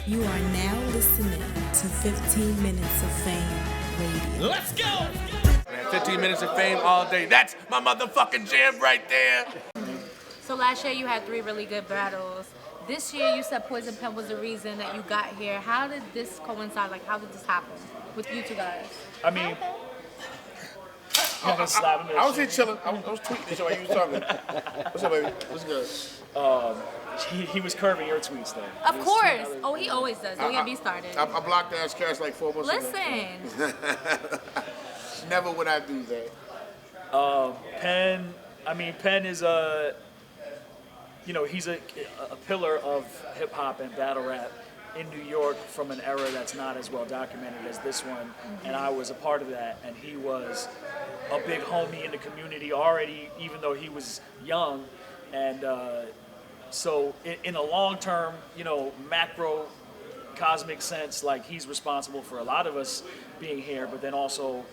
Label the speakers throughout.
Speaker 1: You are now listening to 15 Minutes of Fame Radio.
Speaker 2: Let's go! Man, 15 minutes of fame all day. That's my motherfucking jam right there.
Speaker 3: So last year you had 3 really good battles. This year you said Poison Pen was the reason that you got here. How did this coincide? Like, how did this happen with you two guys?
Speaker 4: I mean,
Speaker 5: I was here chilling. I was tweeting this while you was talking. What's up, baby? What's good?
Speaker 4: he was curving your tweets, though.
Speaker 3: Of course. Oh, he always does. Don't get me started.
Speaker 5: I blocked the ass cast like 4 months ago.
Speaker 3: Listen.
Speaker 5: Never would I do that.
Speaker 4: Penn is he's a pillar of hip hop and battle rap in New York from an era that's not as well documented as this one, and I was a part of that. And he was a big homie in the community already, even though he was young. And so, in a long-term, macro, cosmic sense, like he's responsible for a lot of us being here, but then also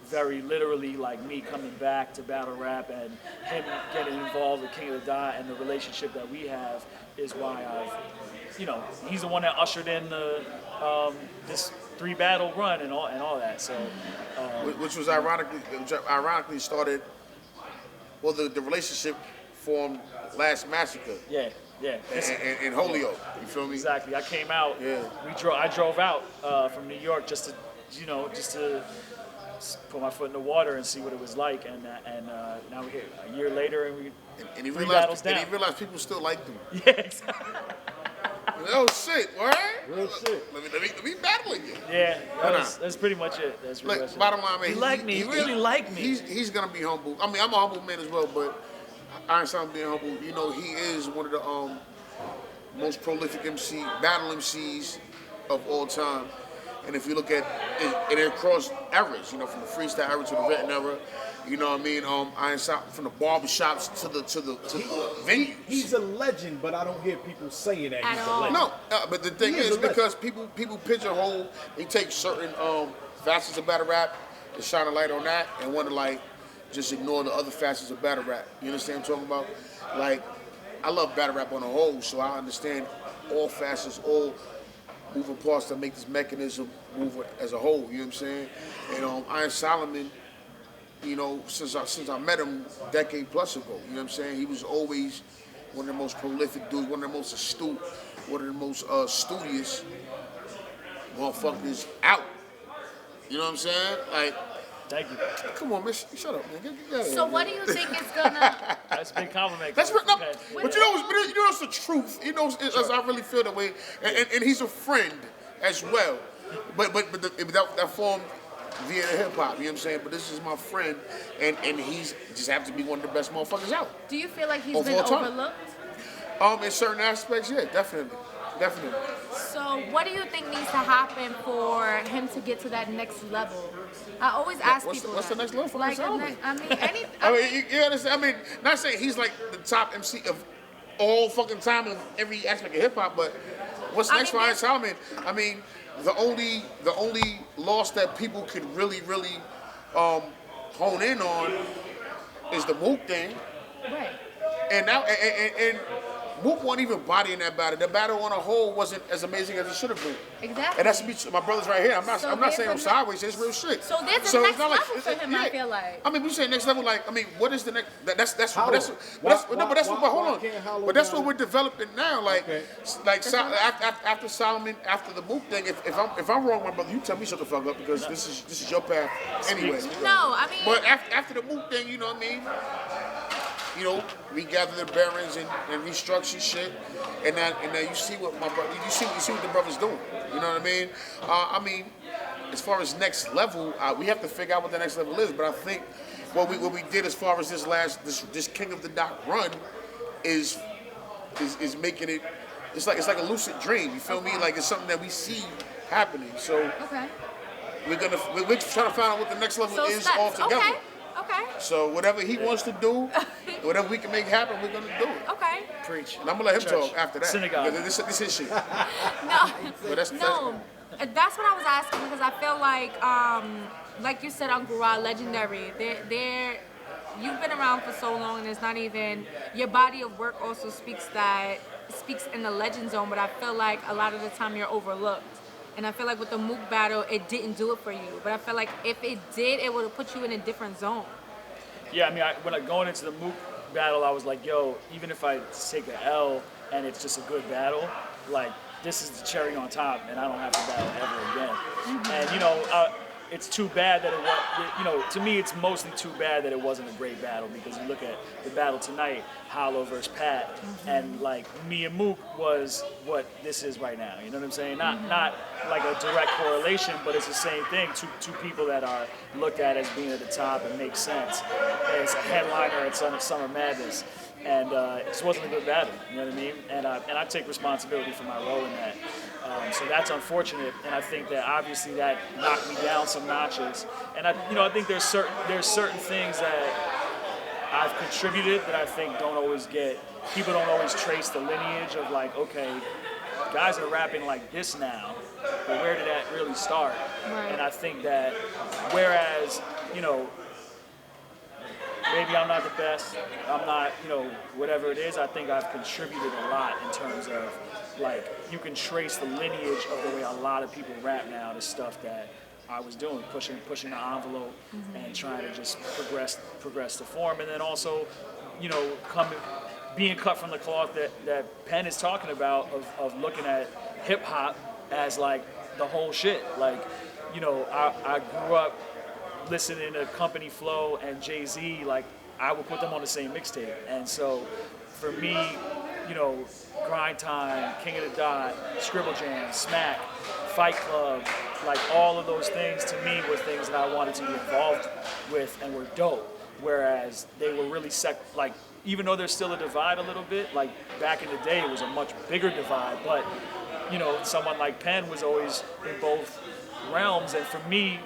Speaker 4: very literally, like me coming back to battle rap and him getting involved with King of the Dot and the relationship that we have is why he's the one that ushered in the this 3-battle run and all that. So,
Speaker 5: which was ironically started. Well, the relationship formed last Massacre.
Speaker 4: Yeah.
Speaker 5: In Holyoke, you feel me?
Speaker 4: Exactly. I came out.
Speaker 5: Yeah.
Speaker 4: I drove out from New York just to put my foot in the water and see what it was like, and now we're here a year later, and
Speaker 5: he realized people still liked him.
Speaker 4: Yeah, exactly.
Speaker 5: Oh shit, what?
Speaker 6: Real shit.
Speaker 5: Let me battle again.
Speaker 4: Yeah, that's pretty much it. That's pretty much it.
Speaker 5: Bottom line, man,
Speaker 4: he really liked me.
Speaker 5: He's gonna be humble. I mean, I'm a humble man as well, but I ain't something being humble. He is one of the most prolific battle MCs of all time. And if you look at it across eras, from the freestyle era to the written era, you know what I mean? From the barbershops to the venues.
Speaker 6: He's a legend, but I don't hear people saying that he's a legend.
Speaker 5: No, but the thing is because people pigeonhole, they take certain facets of battle rap and shine a light on that and want to just ignore the other facets of battle rap. You understand what I'm talking about? Like, I love battle rap on the whole, so I understand all facets, all moving parts that make this mechanism move as a whole. You know what I'm saying? And Iron Solomon, since I met him a decade plus ago, you know what I'm saying? He was always one of the most prolific dudes, one of the most astute, one of the most studious motherfuckers out. You know what I'm saying? Like,
Speaker 4: thank you.
Speaker 5: Come on, man. Shut up, man. Get out of here,
Speaker 3: So what do you think is gonna?
Speaker 4: That's a big compliment.
Speaker 5: But it's the truth. As I really feel that way, and he's a friend as well. But that formed via hip hop. You know what I'm saying? But this is my friend, and he's just happens to be one of the best motherfuckers out.
Speaker 3: Do you feel like he's been overlooked?
Speaker 5: In certain aspects, yeah, definitely.
Speaker 3: So what do you think needs to happen for him to get to that next level? I always ask people.
Speaker 5: What's the next level for
Speaker 3: you
Speaker 5: understand? I mean, not saying he's like the top MC of all fucking time in every aspect of hip hop, but what's next for Iron Solomon? I mean, the only loss that people could really hone in on is the Mook thing.
Speaker 3: Right.
Speaker 5: And now and Mook wasn't even bodying that battle. The battle on a whole wasn't as amazing as it should have been.
Speaker 3: Exactly.
Speaker 5: And that's my brother's right here. I'm not saying I'm sideways. It's real shit.
Speaker 3: So there's a next level for him. I feel like.
Speaker 5: I mean, we say next level. What is the next? That's what we're developing now. After Solomon, after the Mook thing. If I'm wrong, my brother, you tell me shut the fuck up because this is your path anyway.
Speaker 3: No, I mean.
Speaker 5: But after the Mook thing, you know what I mean. Regather the bearings and restructure shit, and now you see what my brother, you see what the brother's doing. You know what I mean? As far as next level, we have to figure out what the next level is. But I think what we did as far as this King of the Dot run is making it. It's like a lucid dream. You feel me? Like it's something that we see happening. So we're trying to find out what the next level is altogether.
Speaker 3: Okay.
Speaker 5: So whatever he wants to do, whatever we can make happen, we're gonna do it.
Speaker 3: Okay.
Speaker 4: Preach.
Speaker 5: And I'm gonna let him talk after that.
Speaker 4: Synagogue.
Speaker 5: This is shit.
Speaker 3: No. That's what I was asking because I feel like you said, Uncle Rod, legendary. You've been around for so long, and it's not even your body of work also speaks that speaks in the legend zone, but I feel like a lot of the time you're overlooked. And I feel like with the Mook battle, it didn't do it for you. But I feel like if it did, it would have put you in a different zone.
Speaker 4: Yeah, I mean, when I going into the Mook battle, I was like, yo, even if I take an L and it's just a good battle, like, this is the cherry on top, and I don't have to battle ever again. Mm-hmm. And, you know, it's too bad that it was, you know, to me, it's mostly too bad that it wasn't a great battle, because you look at the battle tonight, Hollow versus Pat, and, like, me and Mook was what this is right now. You know what I'm saying? Not like a direct correlation, but it's the same thing. Two people that are looked at as being at the top and make sense. And it's a headliner at Summer Madness. And it just wasn't a good battle, you know what I mean? And I take responsibility for my role in that. So that's unfortunate, and I think that obviously that knocked me down some notches. And I think there's certain things that I've contributed that I think people don't always trace the lineage of, like, okay, guys are rapping like this now, but where did that really start?
Speaker 3: Right.
Speaker 4: And I think that whereas, you know, maybe I'm not the best, I'm not, you know, whatever it is, I think I've contributed a lot in terms of, like, you can trace the lineage of the way a lot of people rap now to stuff that I was doing, pushing the envelope and trying to just progress the form. And then also, you know, being cut from the cloth that Penn is talking about of looking at hip hop as, like, the whole shit. Like, you know, I grew up listening to Company Flow and Jay-Z, like, I would put them on the same mixtape. And so for me, you know, Grind Time, King of the Dot, Scribble Jam, Smack, Fight Club, like, all of those things to me were things that I wanted to be involved with and were dope. Whereas they were really like, even though there's still a divide a little bit, like, back in the day it was a much bigger divide, but, you know, someone like Penn was always in both realms, and for me,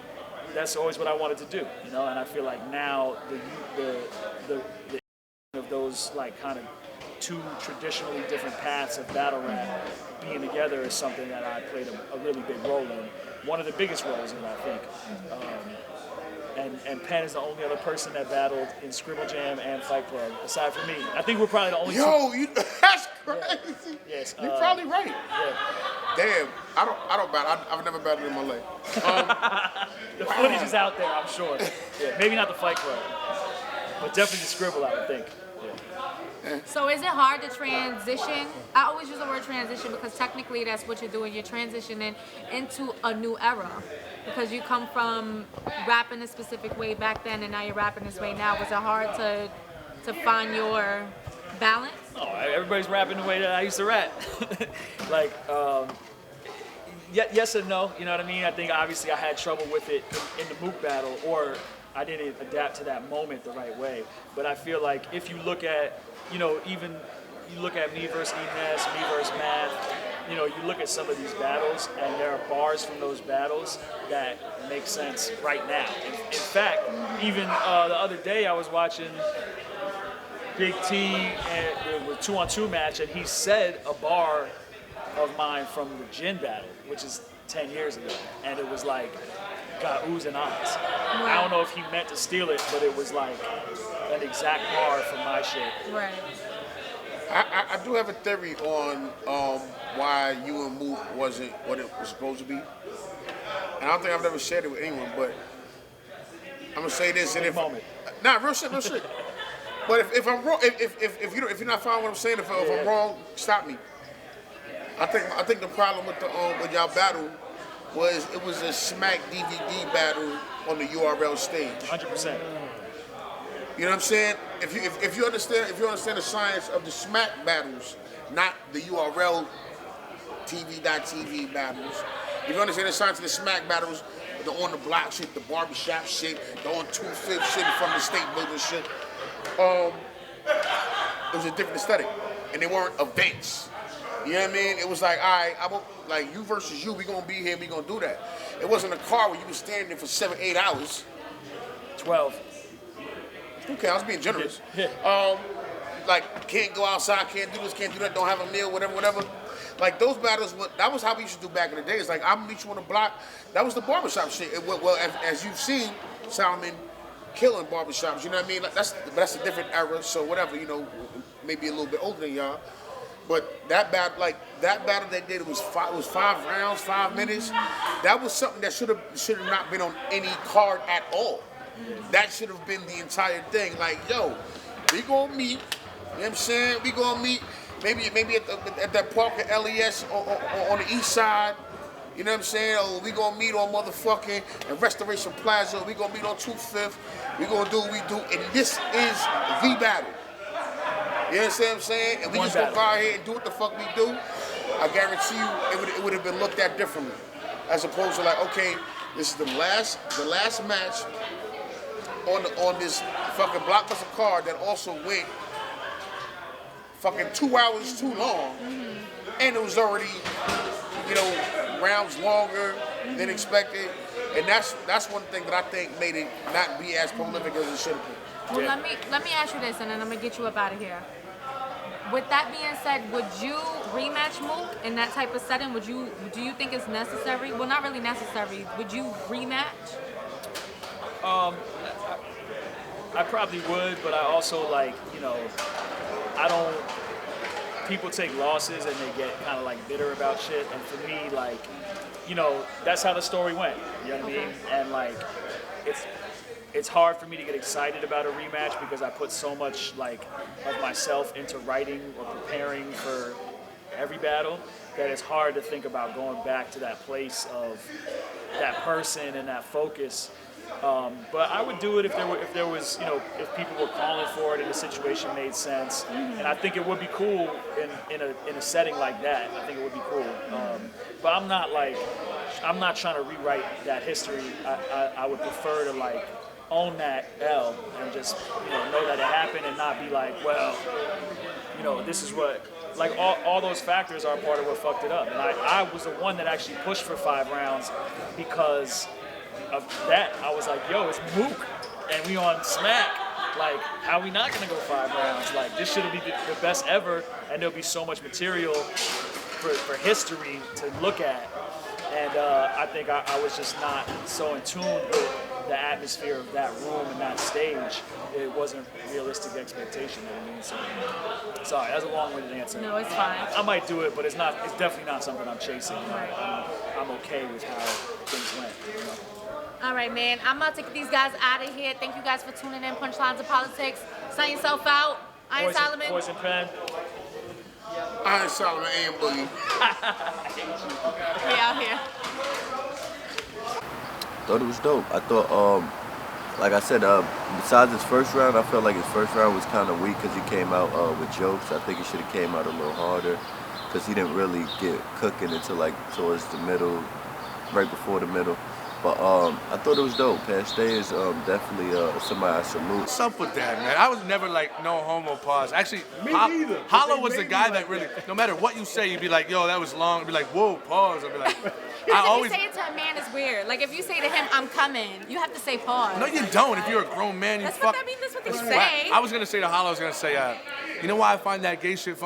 Speaker 4: that's always what I wanted to do, you know. And I feel like now the of those, like, kind of two traditionally different paths of battle rap being together is something that I played a really big role in. One of the biggest roles in it, I think. And Penn is the only other person that battled in Scribble Jam and Fight Club, aside from me. I think we're probably the only two.
Speaker 5: That's crazy.
Speaker 4: Yeah. Yes,
Speaker 5: You're probably right.
Speaker 4: Yeah.
Speaker 5: Damn, I don't battle. I've never battled in my life.
Speaker 4: The footage is out there, I'm sure. Yeah, maybe not the Fight Club, but definitely the Scribble, I would think. Yeah.
Speaker 3: So is it hard to transition? I always use the word transition because technically that's what you're doing. You're transitioning into a new era because you come from rapping a specific way back then and now you're rapping this way now. Was it hard to find your balance?
Speaker 4: Oh, everybody's rapping the way that I used to rap. Like, yes and no, you know what I mean? I think obviously I had trouble with it in the Mook battle, or I didn't adapt to that moment the right way. But I feel like if you look at, you know, even you look at me versus Ines, me versus Math, you know, you look at some of these battles and there are bars from those battles that make sense right now. In fact, even the other day I was watching Big T and the 2-on-2 match, and he said a bar of mine from the Jin battle, which is 10 years ago, and it was like, got oohs and ahs. I don't know if he meant to steal it, but it was like an exact bar from my shit.
Speaker 3: Right.
Speaker 5: I do have a theory on why you and Mook wasn't what it was supposed to be. And I don't think I've ever shared it with anyone, but I'm gonna say this. And if real shit. But if I'm wrong, if you're not following what I'm saying, if I'm wrong, stop me. I think the problem with y'all battle was it was a Smack DVD battle on the URL stage.
Speaker 4: 100%.
Speaker 5: You know what I'm saying? If you understand the science of the Smack battles, not the URL TV.TV battles. If you understand the science of the Smack battles, the on the block shit, the barbershop shit, the on 2/5 shit from the state building shit, it was a different aesthetic, and they weren't events. You know what I mean? It was like, all right, like you versus you, we gonna be here, we gonna do that. It wasn't a car where you was standing there for 7-8 hours.
Speaker 4: 12.
Speaker 5: Okay, I was being generous. Like, can't go outside, can't do this, can't do that, don't have a meal, whatever. Like, those battles, that was how we used to do back in the day. It's like, I'm meet you on the block. That was the barbershop shit. Well, as you've seen, Solomon killing barbershops, you know what I mean? Like, that's a different era, so whatever, you know, maybe a little bit older than y'all. But that battle they did, it was 5 rounds, 5 minutes. That was something that should have not been on any card at all. That should have been the entire thing. Like, yo, we gonna meet. You know what I'm saying? We gonna meet maybe at that park at LES on the east side. You know what I'm saying? Or we gonna meet on motherfucking and Restoration Plaza. We gonna meet on 25th. We gonna do what we do, and this is the battle. You understand what I'm saying? And we just gonna go out here and do what the fuck we do. I guarantee you, it would have been looked at differently, as opposed to like, okay, this is the last match on this fucking blockbuster card that also went fucking 2 hours too long, and it was already, you know, rounds longer than expected, and that's one thing that I think made it not be as prolific as it should have been.
Speaker 3: Well, let me ask you this, and then I'm gonna get you up out of here. With that being said, would you rematch Mook in that type of setting? Do you think it's necessary? Well, not really necessary. Would you rematch?
Speaker 4: I probably would, but I also like, you know, I don't. People take losses and they get kind of like bitter about shit, and for me, like, you know, that's how the story went. You know what I mean? And like, it's hard for me to get excited about a rematch because I put so much like of myself into writing or preparing for every battle that it's hard to think about going back to that place of that person and that focus. But I would do it if there was, you know, if people were calling for it and the situation made sense. And I think it would be cool in a setting like that. I think it would be cool. But I'm not trying to rewrite that history. I would prefer to like own that L and just, you know that it happened and not be like, well, you know, this is what, like all those factors are part of what fucked it up. And I was the one that actually pushed for 5 rounds because of that. I was like, yo, it's Mook and we on Smack. Like, how we not gonna go 5 rounds? Like, this should be the best ever, and there'll be so much material for history to look at. And I think I was just not so in tune with the atmosphere of that room and that stage. It wasn't realistic expectation. You know what I mean? So, sorry, that's a long-winded answer.
Speaker 3: No, it's fine.
Speaker 4: I might do it, but it's definitely not something I'm chasing. I'm okay with how things went. You know?
Speaker 3: All right, man. I'm about to get these guys out of here. Thank you guys for tuning in. Punchlines of Politics. Sign yourself out. Iron Solomon.
Speaker 4: Poison Pen.
Speaker 5: Iron Solomon and Boogie.
Speaker 3: We out here.
Speaker 7: Thought it was dope. I thought, like I said, besides his first round, I felt like his first round was kind of weak because he came out with jokes. I think he should have came out a little harder because he didn't really get cooking until like towards the middle, right before the middle. But I thought it was dope. Past Day is definitely somebody I salute.
Speaker 2: What's up with that, man? I was never like no homo pause. Actually,
Speaker 6: Me neither.
Speaker 2: Hollow was the guy that really, no matter what you say, you'd be like, yo, that was long. I'd be like, whoa, pause. I'd be like,
Speaker 3: If you say it to a man, it's weird. Like, if you say to him, I'm coming, you have to say pause.
Speaker 2: No, you don't. If you're a grown man, you
Speaker 3: That's
Speaker 2: fuck.
Speaker 3: what they
Speaker 2: That's
Speaker 3: say.
Speaker 2: I was gonna say to Hollow, I was gonna say, you know why I find that gay shit funny?